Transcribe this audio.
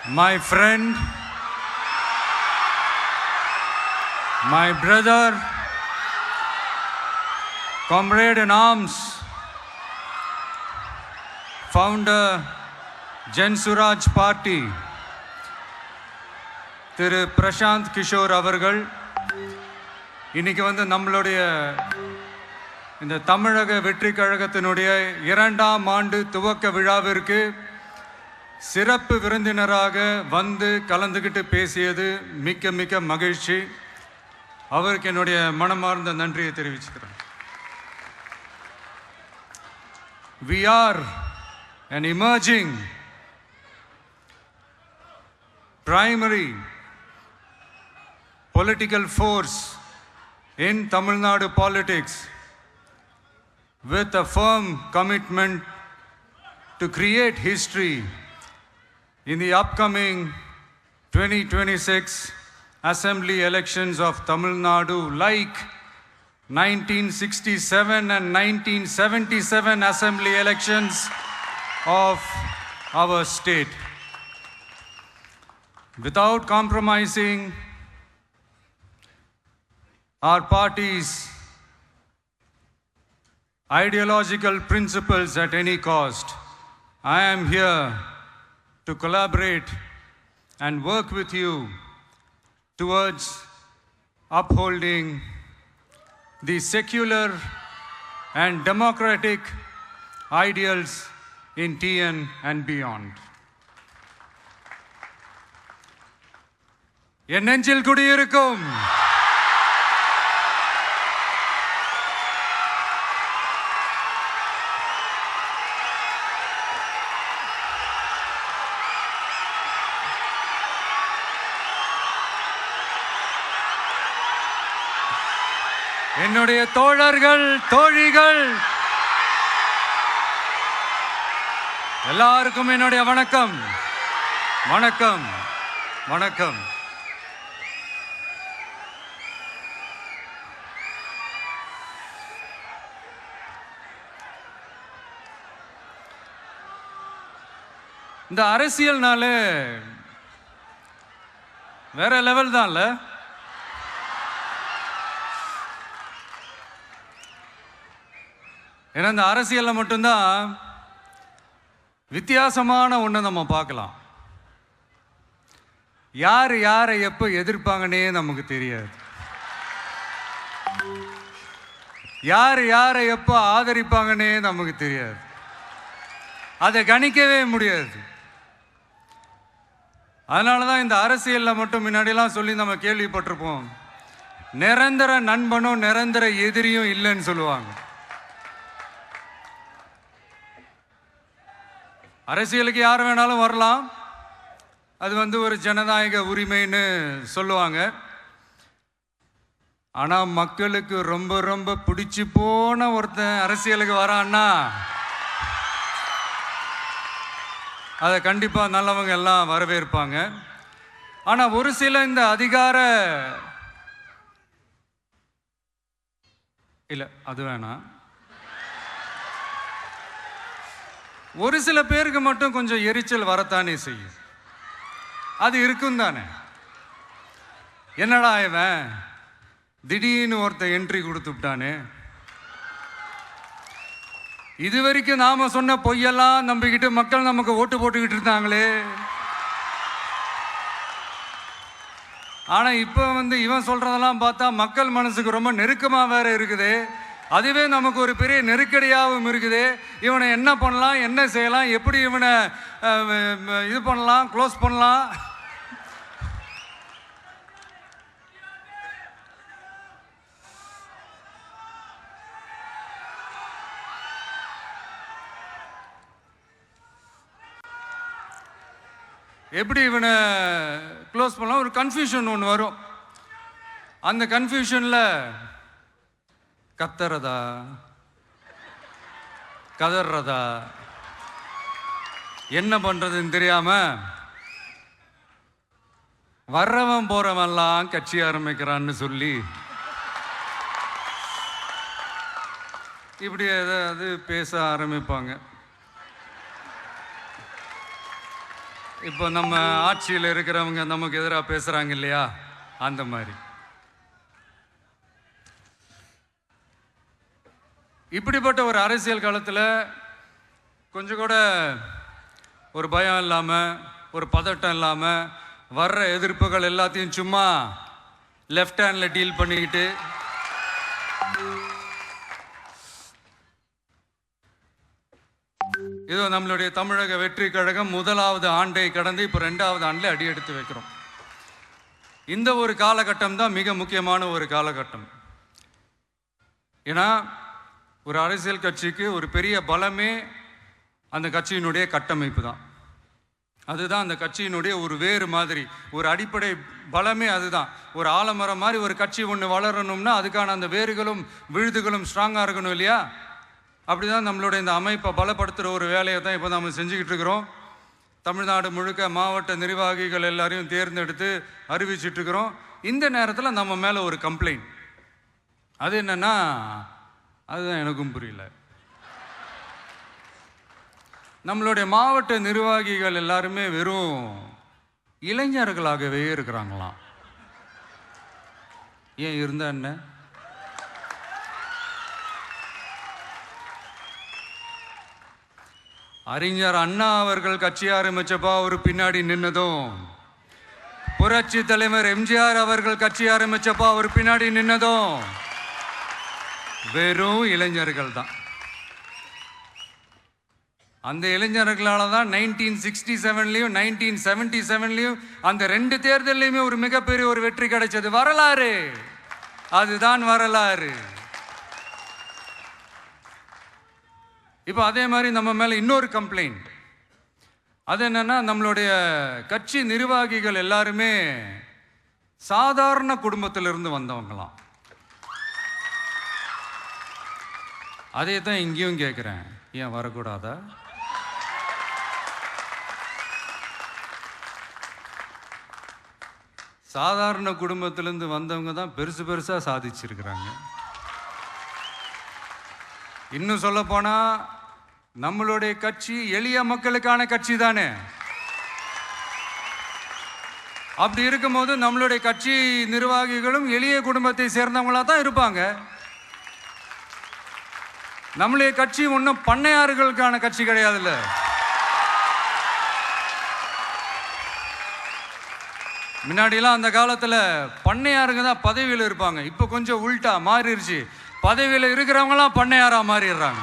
my friend, my brother, comrade in arms, founder, Jan Suraj Party, திரு பிரசாந்த் கிஷோர் அவர்கள் இன்னைக்கு வந்து நம்மளுடைய இந்த தமிழக வெற்றி கழகத்தினுடைய 2ஆம் ஆண்டு துவக்க விழாவிற்கு சிறப்பு விருந்தினராக வந்து கலந்துக்கிட்டு பேசியது மிக்க மிக்க மகிழ்ச்சி. அவருக்கு என்னுடைய மனமார்ந்த நன்றியை தெரிவிச்சுக்கிறேன். We are an emerging primary political force in Tamil Nadu politics with a firm commitment to create history in the upcoming 2026 assembly elections of Tamil Nadu, like 1967 and 1977 assembly elections of our state. Without compromising our party's ideological principles at any cost, I am here to collaborate and work with you towards upholding the secular and democratic ideals in TN and beyond. என் நெஞ்சில் குடியிருக்கும் என்னுடைய தோழர்கள், தோழிகள் எல்லாருக்கும் என்னுடைய வணக்கம் வணக்கம் வணக்கம். இந்த அரசியல்னாலே வேற லெவல் தான்ல. ஏன்னா இந்த அரசியலில் மட்டும்தான் வித்தியாசமான ஒன்று நம்ம பார்க்கலாம். யார் யாரை எப்போ எதிர்ப்பாங்கன்னே நமக்கு தெரியாது. யார் யாரை எப்போ ஆதரிப்பாங்கன்னே நமக்கு தெரியாது. அதை கணிக்கவே முடியாது. அதனால தான் இந்த அரசியலில் மட்டும் முன்னாடிலாம் சொல்லி நம்ம கேள்விப்பட்டிருப்போம், நிரந்தர நண்பனும் நிரந்தர எதிரியும் இல்லைன்னு சொல்லுவாங்க. அரசியலுக்கு யார் வேணாலும் வரலாம், அது வந்து ஒரு ஜனநாயக உரிமைன்னு சொல்லுவாங்க. ஆனால் மக்களுக்கு ரொம்ப ரொம்ப பிடிச்சி போன ஒருத்தன் அரசியலுக்கு வரான்னா அதை கண்டிப்பாக நல்லவங்க எல்லாம் வரவேற்பாங்க. ஆனால் ஒரு சில இந்த அதிகார இல்லை அது வேணாம், ஒரு சில பேருக்கு மட்டும் கொஞ்சம் எரிச்சல் வரத்தானே செய்யும். அது இருக்கும் தானே. என்னடா இவன் திடீர்னு ஒருத்தர் என்ட்ரி கொடுத்துட்டானே, இது வரைக்கும் நாம சொன்ன பொய்யெல்லாம் நம்பிக்கிட்டு மக்கள் நமக்கு ஓட்டு போட்டுக்கிட்டு இருந்தாங்களே, ஆனா இப்ப வந்து இவன் சொல்றதெல்லாம் பார்த்தா மக்கள் மனசுக்கு ரொம்ப நெருக்கமா வேற இருக்குது. அதுவே நமக்கு ஒரு பெரிய நெருக்கடியாகவும் இருக்குது. இவனை என்ன பண்ணலாம், என்ன செய்யலாம், எப்படி இவனை இது பண்ணலாம், க்ளோஸ் பண்ணலாம். எப்படி இவனை க்ளோஸ் பண்ணலாம், ஒரு கன்ஃபியூஷன் ஒன்று வரும். அந்த கன்ஃபியூஷனில் கத்துறதா கதறதா என்ன பண்ணுறதுன்னு தெரியாமல் வர்றவன் போகிறவன்லாம் கட்சி ஆரம்பிக்கிறான்னு சொல்லி இப்படி ஏதாவது பேச ஆரம்பிப்பாங்க. இப்போ நம்ம ஆட்சியில் இருக்கிறவங்க நமக்கு எதிராக பேசுகிறாங்க இல்லையா, அந்த மாதிரி. இப்படிப்பட்ட ஒரு அரசியல் காலத்தில் கொஞ்சம் கூட ஒரு பயம் இல்லாமல், ஒரு பதட்டம் இல்லாமல், வர்ற எதிர்ப்புகள் எல்லாத்தையும் சும்மா லெஃப்ட் ஹேண்டில் டீல் பண்ணிக்கிட்டு இதோ நம்மளுடைய தமிழக வெற்றி கழகம் முதலாவது ஆண்டை கடந்து இப்போ 2வது ஆண்டில் அடி எடுத்து வைக்கிறோம். இந்த ஒரு காலகட்டம் தான் மிக முக்கியமான ஒரு காலகட்டம். ஏன்னா ஒரு அரசியல் கட்சிக்கு ஒரு பெரிய பலமே அந்த கட்சியினுடைய கட்டமைப்பு தான். அதுதான் அந்த கட்சியினுடைய ஒரு வேறு மாதிரி, ஒரு அடிப்படை பலமே அதுதான். ஒரு ஆலமரம் மாதிரி ஒரு கட்சி ஒன்று வளரணும்னா அதுக்கான அந்த வேர்களும் விழுதுகளும் ஸ்ட்ராங்காக இருக்கணும் இல்லையா? அப்படிதான் நம்மளுடைய இந்த அமைப்பை பலப்படுத்துகிற ஒரு வேலையை தான் இப்போ நம்ம செஞ்சுக்கிட்டு இருக்கிறோம். தமிழ்நாடு முழுக்க மாவட்ட நிர்வாகிகள் எல்லாரையும் தேர்ந்தெடுத்து அறிவிச்சிட்ருக்கிறோம். இந்த நேரத்தில் நம்ம மேலே ஒரு கம்ப்ளைண்ட், அது என்னன்னா, அதுதான் எனக்கும் புரியல. நம்மளுடைய மாவட்ட நிர்வாகிகள் எல்லாருமே வெறும் இளைஞர்களாகவே இருக்கிறாங்களாம். ஏன் இருந்தா என்ன? அறிஞர் அண்ணா அவர்கள் கட்சி ஆரம்பிச்சப்பா அவர் பின்னாடி நின்னதும், புரட்சி தலைவர் எம்ஜிஆர் அவர்கள் கட்சி ஆரம்பிச்சப்பா அவர் பின்னாடி நின்னதும் வெறும் இளைஞர்கள் தான். அந்த இளைஞர்களால தான் 1967லையும் 1977லையும் அந்த 2 தேர்தலையுமே ஒரு மிகப்பெரிய ஒரு வெற்றி கிடைச்சது. வரலாறு, அதுதான் வரலாறு. இப்போ அதே மாதிரி நம்ம மேலே இன்னொரு கம்ப்ளைண்ட், அது என்னன்னா, நம்மளுடைய கட்சி நிர்வாகிகள் எல்லாருமே சாதாரண குடும்பத்திலிருந்து வந்தவங்களாம். அதே தான் இங்கேயும் கேட்குறேன், ஏன் வரக்கூடாதா? சாதாரண குடும்பத்திலேருந்து வந்தவங்க தான் பெருசு பெருசாக சாதிச்சிருக்கிறாங்க. இன்னும் சொல்ல போனா நம்மளுடைய கட்சி எளிய மக்களுக்கான கட்சி தானே. அப்படி இருக்கும்போது நம்மளுடைய கட்சி நிர்வாகிகளும் எளிய குடும்பத்தை சேர்ந்தவங்களா தான் இருப்பாங்க. நம்மளுடைய கட்சி ஒன்றும் பண்ணையாறுகளுக்கான கட்சி கிடையாதுல்ல. முன்னாடிலாம் அந்த காலத்தில் பண்ணையாருங்க தான் பதவியில் இருப்பாங்க. இப்போ கொஞ்சம் உள்டா மாறிடுச்சு, பதவியில் இருக்கிறவங்களாம் பண்ணையாரா மாறிடுறாங்க.